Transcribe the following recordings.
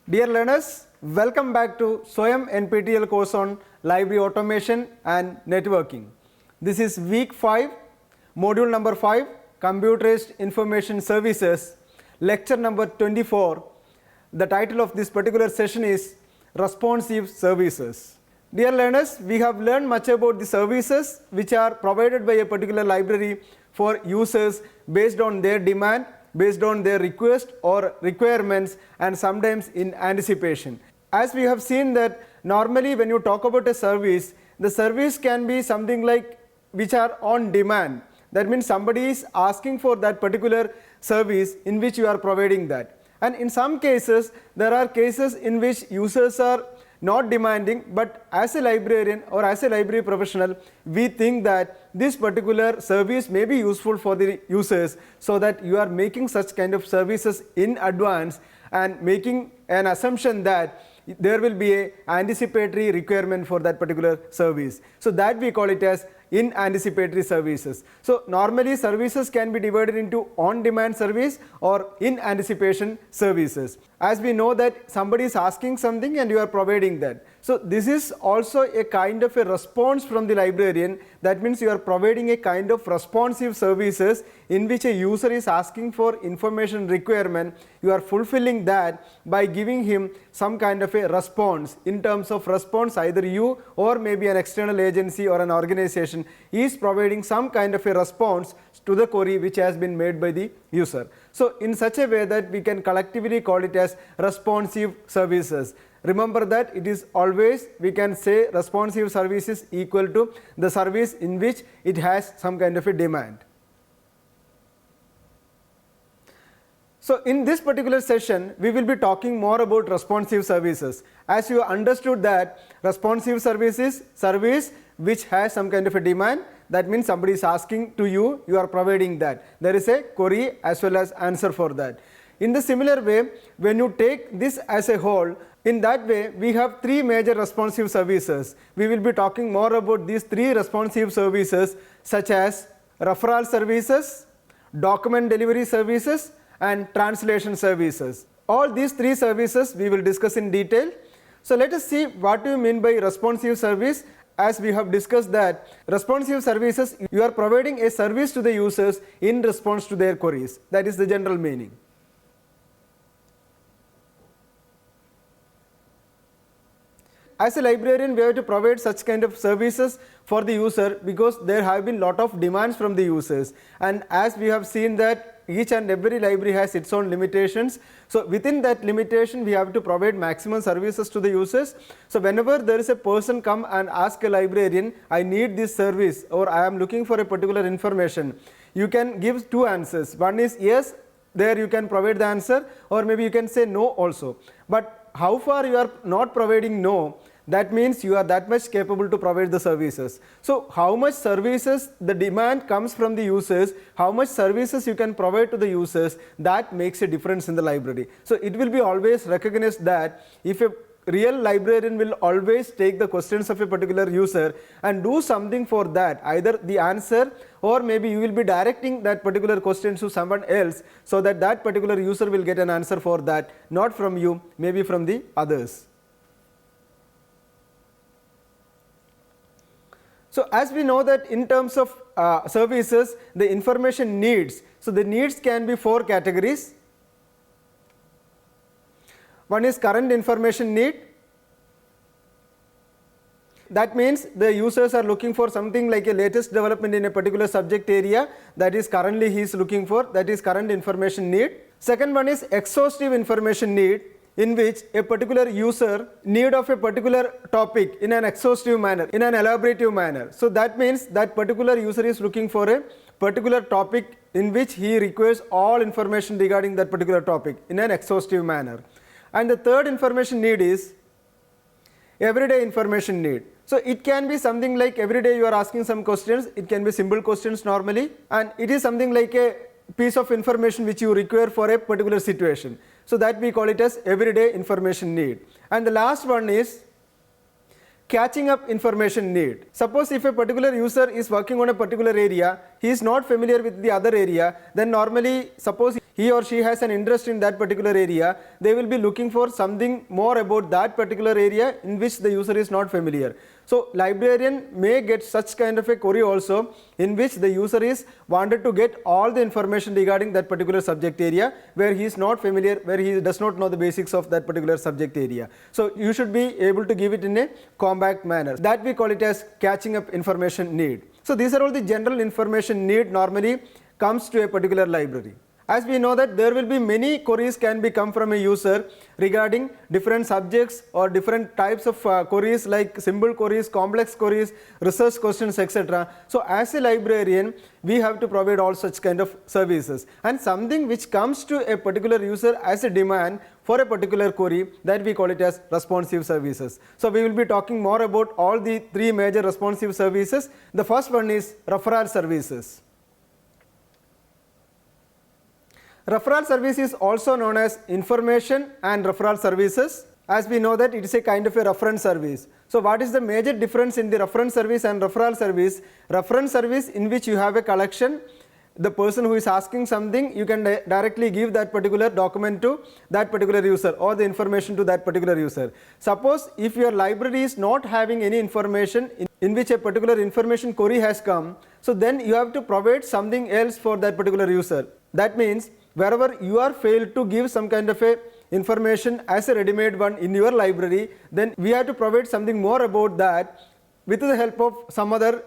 Dear learners, welcome back to SWAYAM NPTEL course on Library Automation and Networking. This is week 5, module number 5, Computerized Information Services, lecture number 24. The title of this particular session is Responsive Services. Dear learners, we have learned much about the services which are provided by a particular library for users based on their demand, based on their request or requirements, and sometimes in anticipation. As we have seen that normally when you talk about a service, the service can be something like which are on demand. That means somebody is asking for that particular service in which you are providing that. And in some cases, there are cases in which users are not demanding, but as a librarian or as a library professional, we think that this particular service may be useful for the users, so that you are making such kind of services in advance and making an assumption that there will be an anticipatory requirement for that particular service. So that we call it as in anticipatory services. So normally services can be divided into on-demand service or in anticipation services. As we know that somebody is asking something and you are providing that. So this is also a kind of a response from the librarian. That means you are providing a kind of responsive services in which a user is asking for information requirement. You are fulfilling that by giving him some kind of a response. In terms of response, either you or maybe an external agency or an organization is providing some kind of a response to the query which has been made by the user. So in such a way that we can collectively call it as responsive services. Remember that it is always, we can say responsive service is equal to the service in which it has some kind of a demand. So in this particular session, we will be talking more about responsive services. As you understood that responsive service is service which has some kind of a demand. That means somebody is asking to you, you are providing that. There is a query as well as answer for that. In the similar way, when you take this as a whole, in that way we have three major responsive services. We will be talking more about these three responsive services, such as referral services, document delivery services, and translation services. All these three services we will discuss in detail. So let us see what do you mean by responsive service. As we have discussed that responsive services, you are providing a service to the users in response to their queries. That is the general meaning. As a librarian, we have to provide such kind of services for the user because there have been lot of demands from the users, and as we have seen that each and every library has its own limitations. So within that limitation we have to provide maximum services to the users. So whenever there is a person come and ask a librarian, I need this service or I am looking for a particular information, you can give two answers. One is yes, there you can provide the answer, or maybe you can say no also. But how far you are not providing no, that means you are that much capable to provide the services. So how much services the demand comes from the users, how much services you can provide to the users, that makes a difference in the library. So it will be always recognized that if a real librarian will always take the questions of a particular user and do something for that, either the answer or maybe you will be directing that particular question to someone else, so that that particular user will get an answer for that, not from you, maybe from the others. So as we know that in terms of services, the information needs, so the needs can be four categories. One is current information need. That means the users are looking for something like a latest development in a particular subject area, that is currently he is looking for, that is current information need. Second one is exhaustive information need, in which a particular user need of a particular topic in an exhaustive manner, in an elaborative manner. So that means that particular user is looking for a particular topic in which he requires all information regarding that particular topic in an exhaustive manner. And the third information need is everyday information need. So it can be something like every day you are asking some questions, it can be simple questions normally, and it is something like a piece of information which you require for a particular situation. So that we call it as everyday information need. And the last one is catching up information need. Suppose if a particular user is working on a particular area, he is not familiar with the other area, then normally suppose he or she has an interest in that particular area, they will be looking for something more about that particular area in which the user is not familiar. So librarian may get such kind of a query also in which the user is wanted to get all the information regarding that particular subject area where he is not familiar, where he does not know the basics of that particular subject area. So you should be able to give it in a compact manner. That we call it as catching up information need. So these are all the general information need normally comes to a particular library. As we know that there will be many queries can be come from a user regarding different subjects or different types of queries like simple queries, complex queries, research questions, etc. So as a librarian, we have to provide all such kind of services, and something which comes to a particular user as a demand for a particular query, that we call it as responsive services. So we will be talking more about all the three major responsive services. The first one is referral services. Referral service is also known as information and referral services. As we know that it is a kind of a reference service. So what is the major difference in the reference service and referral service? Reference service in which you have a collection, the person who is asking something, you can directly give that particular document to that particular user or the information to that particular user. Suppose if your library is not having any information in which a particular information query has come, so then you have to provide something else for that particular user. That means wherever you are failed to give some kind of a information as a ready-made one in your library, then we have to provide something more about that with the help of some other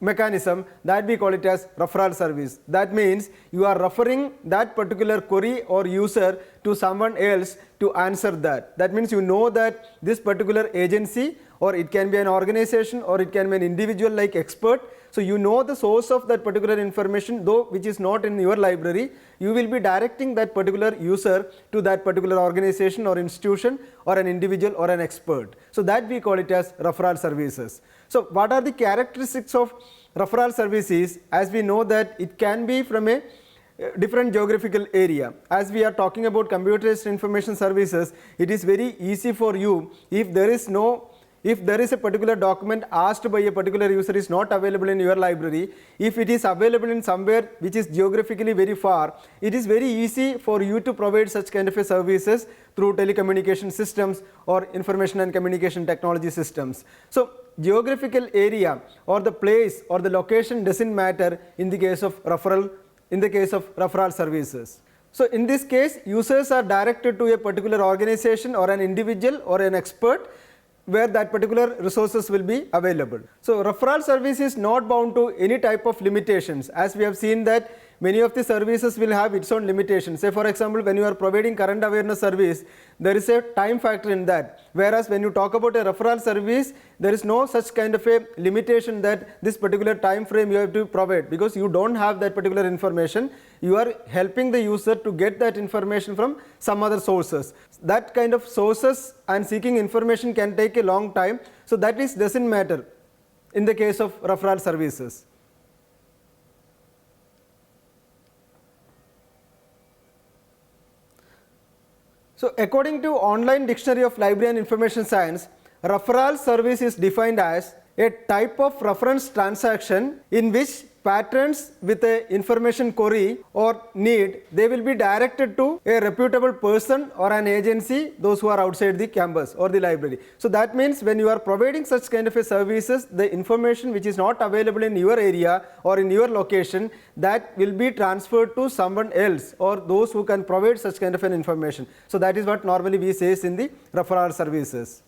mechanism, that we call it as referral service. That means you are referring that particular query or user to someone else to answer that. That means you know that this particular agency, or it can be an organization, or it can be an individual like expert. So you know the source of that particular information, though which is not in your library. You will be directing that particular user to that particular organization or institution or an individual or an expert. So that we call it as referral services. So what are the characteristics of referral services? As we know that it can be from a different geographical area. As we are talking about computer-based information services, it is very easy for you if there is a particular document asked by a particular user is not available in your library, if it is available in somewhere which is geographically very far, it is very easy for you to provide such kind of a services through telecommunication systems or information and communication technology systems. So geographical area or the place or the location doesn't matter in the case of referral services. So in this case, users are directed to a particular organization or an individual or an expert where that particular resources will be available. So referral service is not bound to any type of limitations, as we have seen that many of the services will have its own limitations. Say for example, when you are providing current awareness service, there is a time factor in that, whereas when you talk about a referral service, there is no such kind of a limitation that this particular time frame you have to provide, because you don't have that particular information. You are helping the user to get that information from some other sources. That kind of sources and seeking information can take a long time, so that doesn't matter in the case of referral services. So according to Online Dictionary of Library and Information Science, referral service is defined as a type of reference transaction in which patrons with a information query or need, they will be directed to a reputable person or an agency, those who are outside the campus or the library. So that means when you are providing such kind of a services, the information which is not available in your area or in your location, that will be transferred to someone else or those who can provide such kind of an information. So that is what normally we say in the referral services.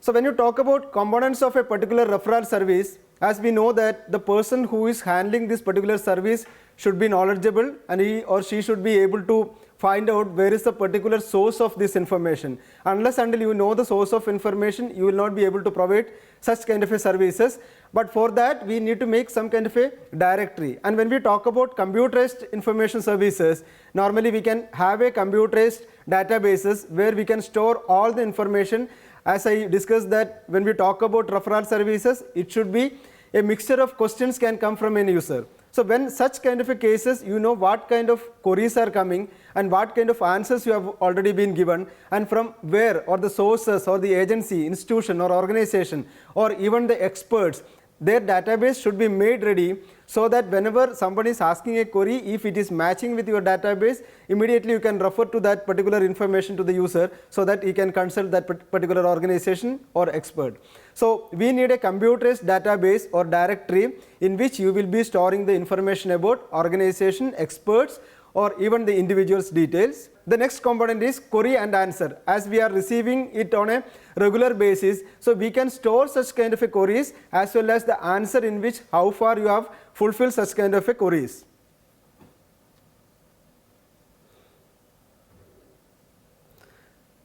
So when you talk about components of a particular referral service, as we know that the person who is handling this particular service should be knowledgeable, and he or she should be able to find out where is the particular source of this information. Unless until you know the source of information, you will not be able to provide such kind of a services. But for that, we need to make some kind of a directory. And when we talk about computerized information services, normally we can have a computerized databases where we can store all the information. As I discussed that when we talk about referral services, it should be a mixture of questions can come from any user. So when such kind of a cases, you know what kind of queries are coming and what kind of answers you have already been given, and from where or the sources or the agency, institution or organization or even the experts, their database should be made ready so that whenever somebody is asking a query, if it is matching with your database, immediately you can refer to that particular information to the user so that he can consult that particular organization or expert. So we need a computerized database or directory in which you will be storing the information about organization, experts, or even the individual's details. The next component is query and answer. As we are receiving it on a regular basis, so we can store such kind of a queries as well as the answer in which how far you have fulfilled such kind of a queries.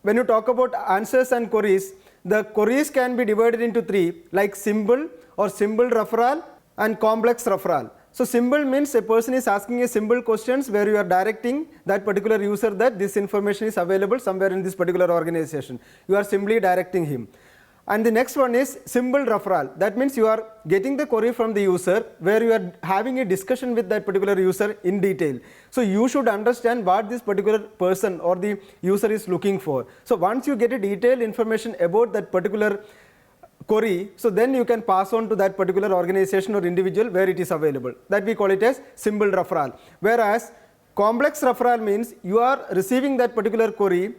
When you talk about answers and queries, the queries can be divided into three, like simple or simple referral and complex referral. So simple means a person is asking a simple questions where you are directing that particular user that this information is available somewhere in this particular organization. You are simply directing him. And the next one is simple referral. That means you are getting the query from the user where you are having a discussion with that particular user in detail. So you should understand what this particular person or the user is looking for. So once you get a detailed information about that particular query, so then you can pass on to that particular organization or individual where it is available. That we call it as simple referral. Whereas complex referral means you are receiving that particular query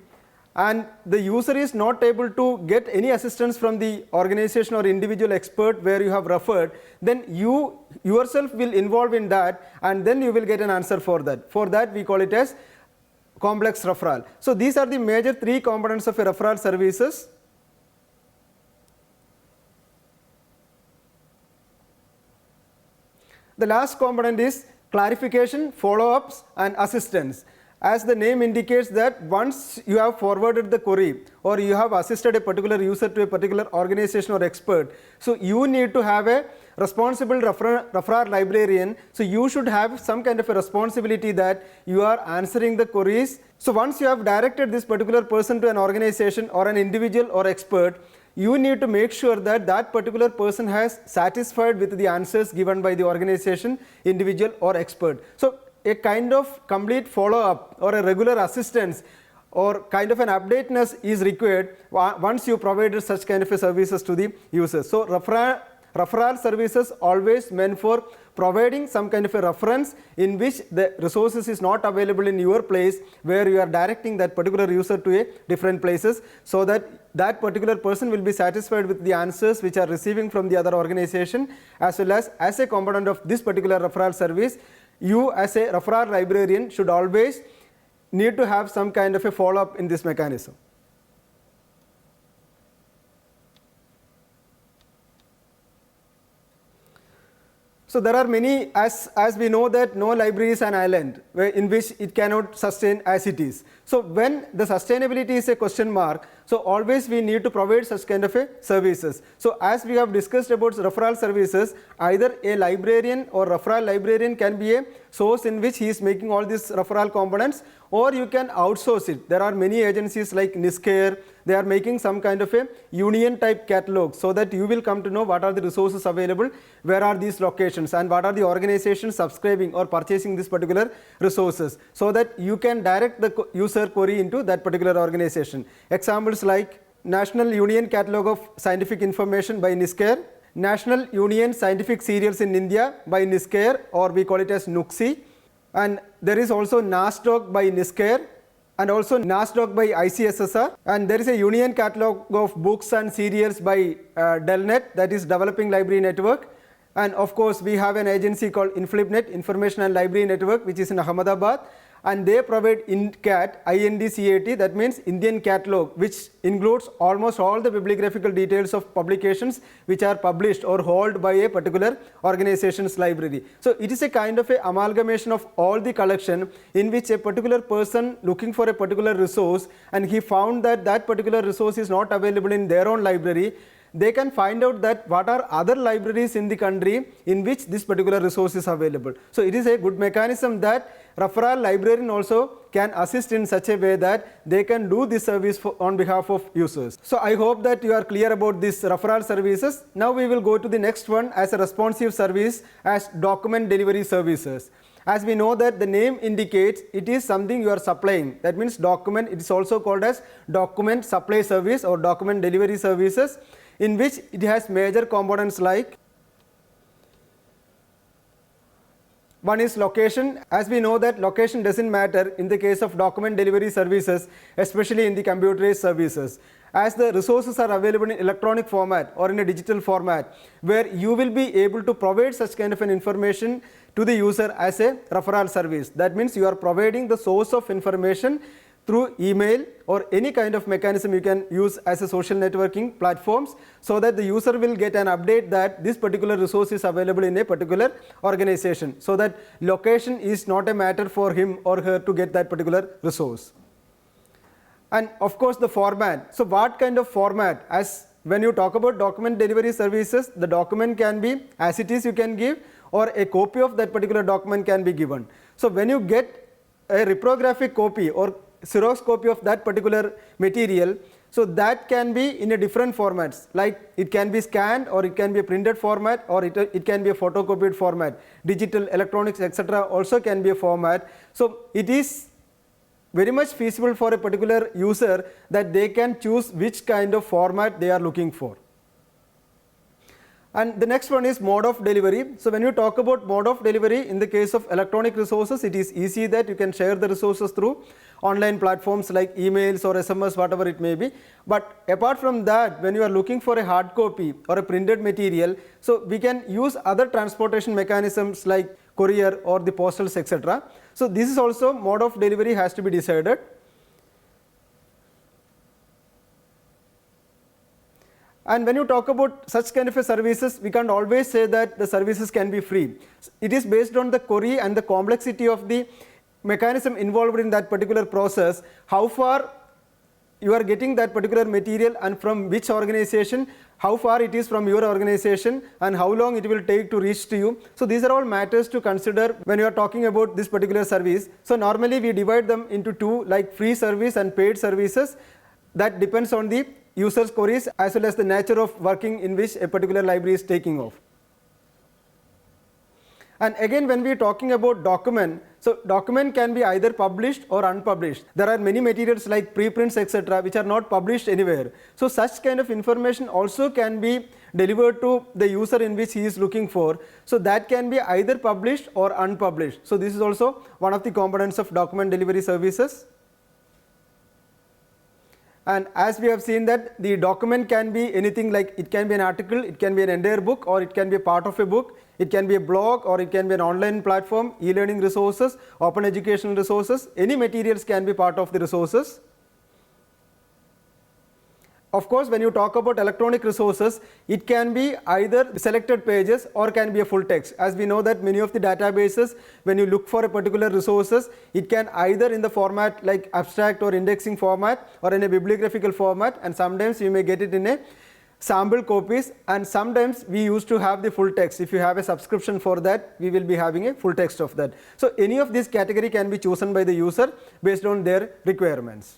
and the user is not able to get any assistance from the organization or individual expert where you have referred, then you yourself will involve in that and then you will get an answer for that. For that we call it as complex referral. So these are the major three components of a referral services. The last component is clarification, follow-ups and assistance. As the name indicates that once you have forwarded the query or you have assisted a particular user to a particular organization or expert, so you need to have a responsible referral librarian. So you should have some kind of a responsibility that you are answering the queries. So once you have directed this particular person to an organization or an individual or expert, you need to make sure that that particular person has satisfied with the answers given by the organization, individual or expert. So a kind of complete follow-up or a regular assistance or kind of an updateness is required once you provided such kind of a services to the users. So referral services always meant for providing some kind of a reference in which the resources is not available in your place where you are directing that particular user to a different places so that that particular person will be satisfied with the answers which are receiving from the other organization, as well as a component of this particular referral service, you as a referral librarian should always need to have some kind of a follow-up in this mechanism. So there are many, as we know that no library is an island in which it cannot sustain as it is. So when the sustainability is a question mark, so always we need to provide such kind of a services. So as we have discussed about referral services, either a librarian or referral librarian can be a source in which he is making all these referral components, or you can outsource it. There are many agencies like NISCARE, they are making some kind of a union type catalog so that you will come to know what are the resources available, where are these locations and what are the organizations subscribing or purchasing this particular resources, so that you can direct the user query into that particular organization. Examples like National Union Catalog of Scientific Information by NISCARE, National Union Scientific Serials in India by NISCARE, or we call it as NUCSI, and there is also NASDOC by NISCARE and also NASDOC by ICSSR, and there is a union catalog of books and serials by DELNET, that is Developing Library Network, and of course we have an agency called INFLIBNET, Information and Library Network, which is in Ahmedabad, and they provide INDCAT, INDCAT, that means Indian Catalog, which includes almost all the bibliographical details of publications which are published or held by a particular organization's library. So it is a kind of a amalgamation of all the collection in which a particular person looking for a particular resource and he found that that particular resource is not available in their own library, they can find out that what are other libraries in the country in which this particular resource is available. So it is a good mechanism that referral librarian also can assist in such a way that they can do this service on behalf of users. So I hope that you are clear about these referral services. Now we will go to the next one as a responsive service as document delivery services. As we know that the name indicates it is something you are supplying, that means document, it is also called as document supply service or document delivery services, in which it has major components like One is location. As we know that location doesn't matter in the case of document delivery services, especially in the computerized services, as the resources are available in electronic format or in a digital format, where you will be able to provide such kind of an information to the user as a referral service. That means you are providing the source of information through email or any kind of mechanism you can use as a social networking platforms, so that the user will get an update that this particular resource is available in a particular organization, so that location is not a matter for him or her to get that particular resource. And of course the format. So what kind of format? As when you talk about document delivery services, the document can be as it is you can give, or a copy of that particular document can be given. So when you get a reprographic copy or Xerox copy of that particular material, so that can be in a different formats, like it can be scanned, or it can be a printed format, or it can be a photocopied format. Digital, electronics, etc. also can be a format. So it is very much feasible for a particular user that they can choose which kind of format they are looking for. And the next one is mode of delivery. So when you talk about mode of delivery, in the case of electronic resources, it is easy that you can share the resources through online platforms like emails or SMS, whatever it may be. But apart from that, when you are looking for a hard copy or a printed material, so we can use other transportation mechanisms like courier or the postals, etc. So this is also mode of delivery has to be decided. And when you talk about such kind of a services, we can't always say that the services can be free. It is based on the query and the complexity of the mechanism involved in that particular process, how far you are getting that particular material and from which organization, how far it is from your organization, and how long it will take to reach to you. So these are all matters to consider when you are talking about this particular service. So normally we divide them into two, like free service and paid services. That depends on the user's queries as well as the nature of working in which a particular library is taking off. And again, when we are talking about document, so document can be either published or unpublished. There are many materials like preprints, etc., which are not published anywhere. So such kind of information also can be delivered to the user in which he is looking for. So that can be either published or unpublished. So this is also one of the components of document delivery services. And as we have seen that the document can be anything, like it can be an article, it can be an entire book, or it can be a part of a book, it can be a blog, or it can be an online platform, e-learning resources, open educational resources. Any materials can be part of the resources. Of course, when you talk about electronic resources, it can be either selected pages or can be a full text. As we know that many of the databases, when you look for a particular resources, it can either in the format like abstract or indexing format, or in a bibliographical format, and sometimes you may get it in a sample copies, and sometimes we used to have the full text. If you have a subscription for that, we will be having a full text of that. So any of this category can be chosen by the user based on their requirements.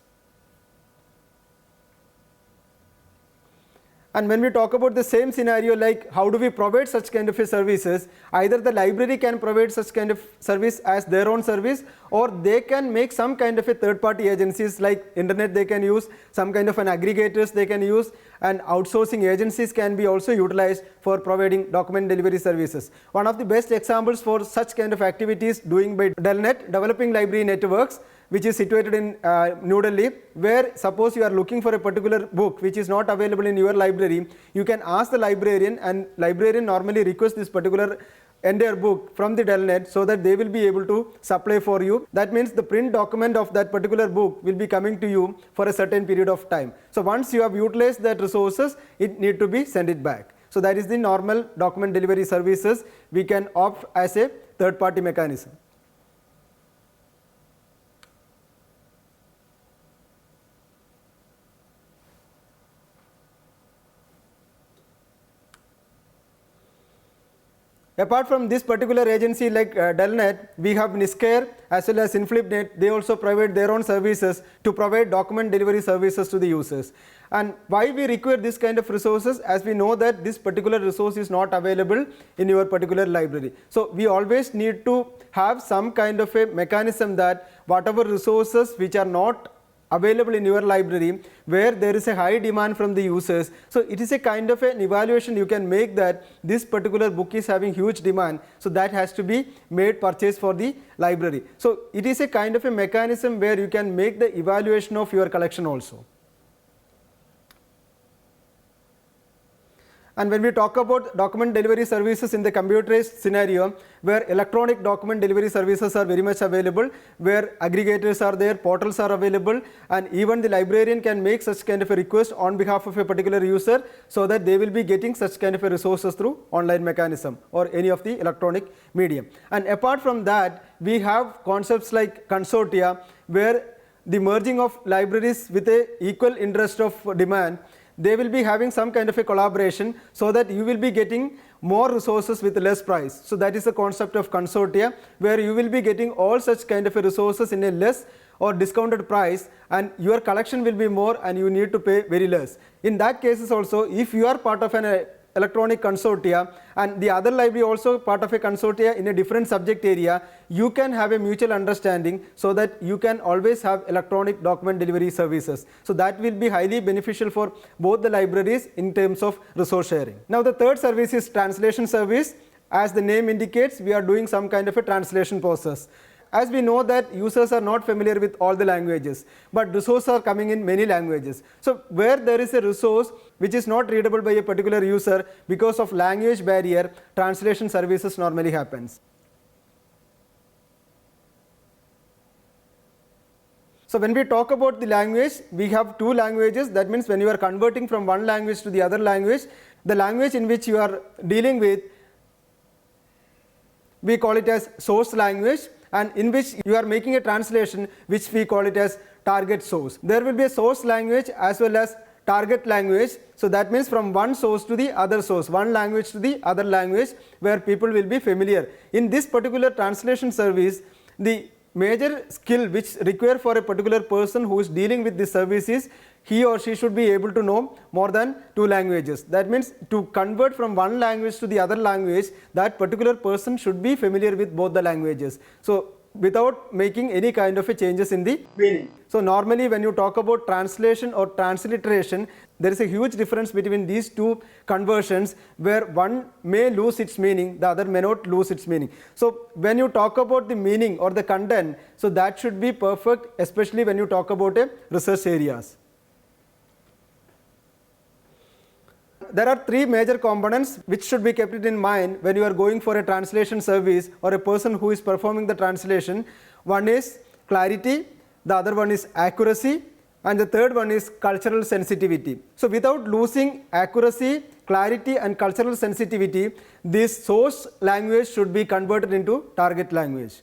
And when we talk about the same scenario, like how do we provide such kind of a services, either the library can provide such kind of service as their own service, or they can make some kind of a third party agencies like internet they can use, some kind of an aggregators they can use, and outsourcing agencies can be also utilized for providing document delivery services. One of the best examples for such kind of activities doing by Delnet, Developing Library Networks, which is situated in New Delhi, where suppose you are looking for a particular book which is not available in your library, you can ask the librarian, and librarian normally requests this particular entire book from the Delnet so that they will be able to supply for you. That means the print document of that particular book will be coming to you for a certain period of time. So once you have utilized that resources, it need to be sent it back. So that is the normal document delivery services. We can opt as a third party mechanism. Apart from this particular agency like Delnet, we have Niscare as well as InflipNet. They also provide their own services to provide document delivery services to the users. And why we require this kind of resources, as we know that this particular resource is not available in your particular library. So we always need to have some kind of a mechanism that whatever resources which are not available in your library where there is a high demand from the users. So it is a kind of an evaluation you can make that this particular book is having huge demand, so that has to be made purchase for the library. So it is a kind of a mechanism where you can make the evaluation of your collection also. And when we talk about document delivery services in the computerized scenario, where electronic document delivery services are very much available, where aggregators are there, portals are available, and even the librarian can make such kind of a request on behalf of a particular user, so that they will be getting such kind of a resources through online mechanism or any of the electronic medium. And apart from that, we have concepts like consortia, where the merging of libraries with a equal interest of demand, they will be having some kind of a collaboration, so that you will be getting more resources with less price. So that is the concept of consortia, where you will be getting all such kind of a resources in a less or discounted price, and your collection will be more and you need to pay very less. In that cases also, if you are part of an electronic consortia and the other library also part of a consortia in a different subject area, you can have a mutual understanding, so that you can always have electronic document delivery services. So that will be highly beneficial for both the libraries in terms of resource sharing. Now the third service is translation service. As the name indicates, we are doing some kind of a translation process. As we know that users are not familiar with all the languages, but resources are coming in many languages. So where there is a resource which is not readable by a particular user because of language barrier, translation services normally happens. So when we talk about the language, we have two languages. That means when you are converting from one language to the other language, the language in which you are dealing with, we call it as source language, and in which you are making a translation, which we call it as target source. There will be a source language as well as target language. So that means from one source to the other source, one language to the other language, where people will be familiar. In this particular translation service, the major skill which require for a particular person who is dealing with this service is he or she should be able to know more than two languages. That means to convert from one language to the other language, that particular person should be familiar with both the languages. So without making any kind of a changes in the meaning. So normally when you talk about translation or transliteration, there is a huge difference between these two conversions, where one may lose its meaning, the other may not lose its meaning. So when you talk about the meaning or the content, so that should be perfect, especially when you talk about a research areas. There are three major components which should be kept in mind when you are going for a translation service or a person who is performing the translation. One is clarity, the other one is accuracy, and the third one is cultural sensitivity. So without losing accuracy, clarity and cultural sensitivity, this source language should be converted into target language.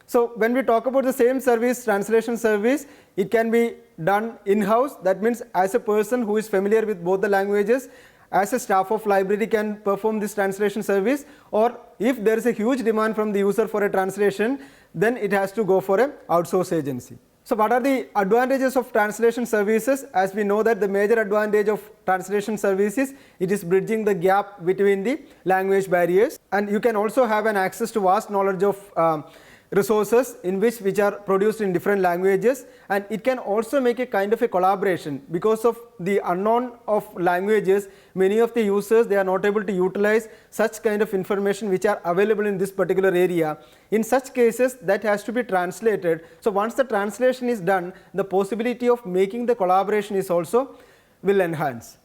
So when we talk about the same service, translation service, it can be done in-house. That means as a person who is familiar with both the languages, as a staff of library can perform this translation service, or if there is a huge demand from the user for a translation, then it has to go for an outsource agency. So what are the advantages of translation services? As we know that the major advantage of translation services, it is bridging the gap between the language barriers, and you can also have an access to vast knowledge of resources which are produced in different languages, and it can also make a kind of a collaboration. Because of the unknown of languages, many of the users, they are not able to utilize such kind of information which are available in this particular area. In such cases, that has to be translated. So once the translation is done, the possibility of making the collaboration is also will enhance.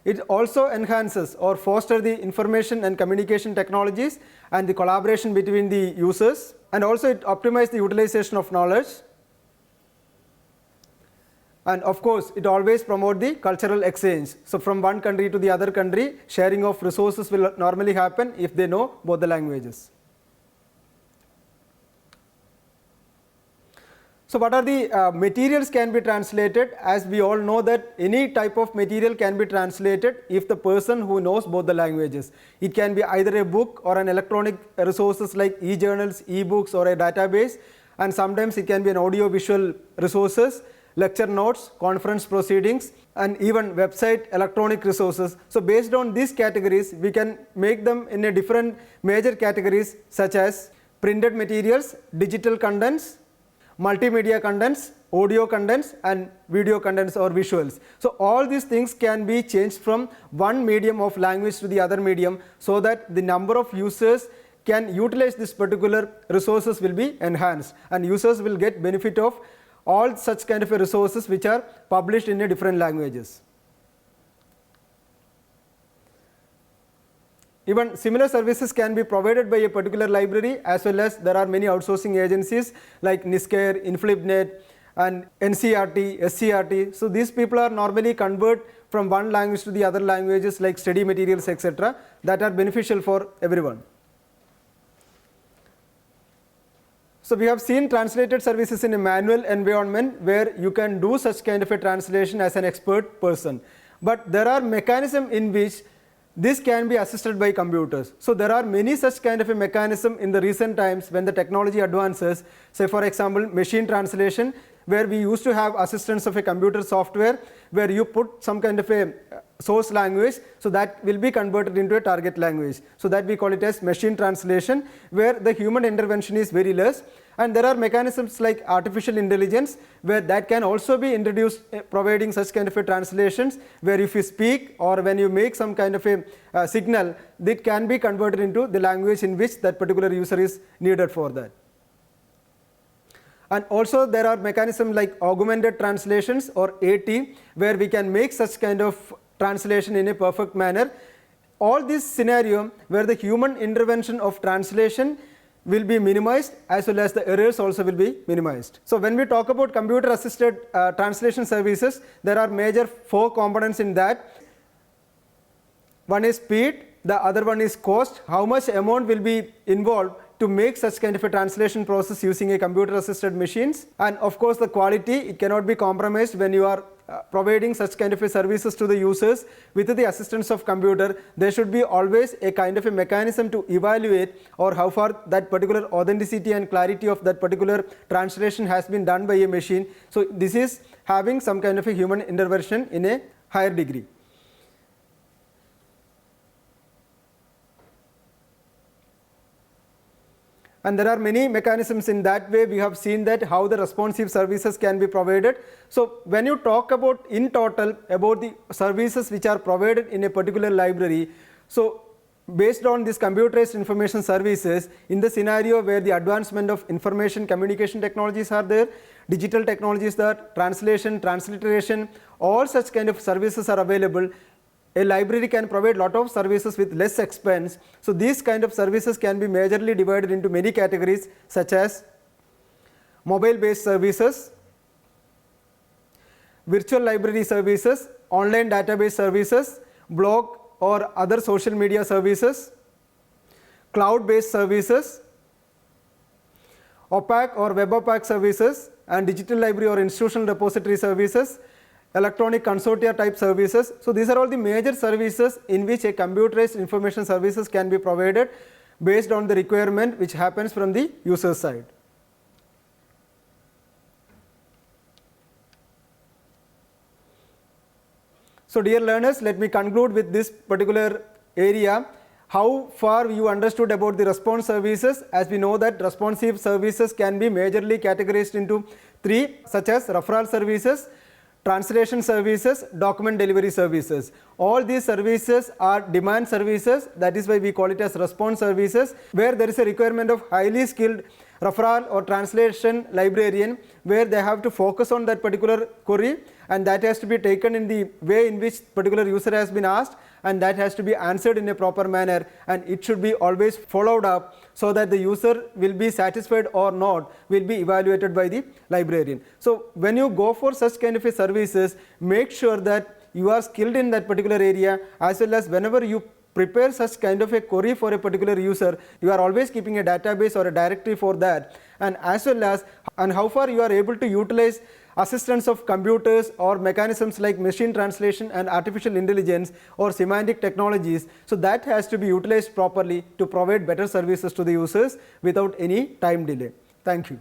It also enhances or fosters the information and communication technologies and the collaboration between the users, and also it optimizes the utilization of knowledge, and of course it always promotes the cultural exchange. So from one country to the other country, sharing of resources will normally happen if they know both the languages. So what are the materials can be translated? As we all know that any type of material can be translated if the person who knows both the languages. It can be either a book or an electronic resources like e-journals, e-books, or a database, and sometimes it can be an audio-visual resources, lecture notes, conference proceedings, and even website electronic resources. So based on these categories, we can make them in a different major categories such as printed materials, digital contents, multimedia contents, audio contents and video contents or visuals. So all these things can be changed from one medium of language to the other medium, so that the number of users can utilize this particular resources will be enhanced, and users will get benefit of all such kind of resources which are published in different languages. Even similar services can be provided by a particular library, as well as there are many outsourcing agencies like Nisker, InflipNet and NCERT, SCERT. So these people are normally convert from one language to the other languages like study materials, etc., that are beneficial for everyone. So we have seen translated services in a manual environment where you can do such kind of a translation as an expert person. But there are mechanisms in which this can be assisted by computers. So there are many such kind of a mechanism in the recent times when the technology advances. Say for example, machine translation, where we used to have assistance of a computer software where you put some kind of a source language, so that will be converted into a target language. So that we call it as machine translation, where the human intervention is very less. And there are mechanisms like artificial intelligence, where that can also be introduced, providing such kind of a translations, where if you speak or when you make some kind of a signal, that can be converted into the language in which that particular user is needed for that. And also there are mechanisms like augmented translations or AT, where we can make such kind of translation in a perfect manner. All this scenario where the human intervention of translation will be minimized, as well as the errors also will be minimized. So when we talk about computer assisted translation services, there are major 4 components in that. One is speed, the other one is cost, how much amount will be involved to make such kind of a translation process using a computer assisted machines, and of course the quality, it cannot be compromised when you are providing such kind of a services to the users with the assistance of computer. There should be always a kind of a mechanism to evaluate or how far that particular authenticity and clarity of that particular translation has been done by a machine. So this is having some kind of a human intervention in a higher degree. And there are many mechanisms in that way. We have seen that how the responsive services can be provided. So when you talk about in total about the services which are provided in a particular library, so based on these computerized information services, in the scenario where the advancement of information communication technologies are there, digital technologies are, translation, transliteration, all such kind of services are available. A library can provide lot of services with less expense. So these kind of services can be majorly divided into many categories, such as mobile based services, virtual library services, online database services, blog or other social media services, cloud based services, OPAC or web OPAC services, and digital library or institutional repository services, electronic consortia type services. So these are all the major services in which a computerized information services can be provided based on the requirement which happens from the user side. So dear learners, let me conclude with this particular area. How far you understood about the response services? As we know that responsive services can be majorly categorized into 3, such as referral services, translation services, document delivery services. All these services are demand services, that is why we call it as response services, where there is a requirement of highly skilled referral or translation librarian, where they have to focus on that particular query, and that has to be taken in the way in which particular user has been asked, and that has to be answered in a proper manner, and it should be always followed up so that the user will be satisfied or not will be evaluated by the librarian. So when you go for such kind of a services, make sure that you are skilled in that particular area, as well as whenever you prepare such kind of a query for a particular user, you are always keeping a database or a directory for that, and as well as how far you are able to utilize assistance of computers or mechanisms like machine translation and artificial intelligence or semantic technologies. So that has to be utilized properly to provide better services to the users without any time delay. Thank you.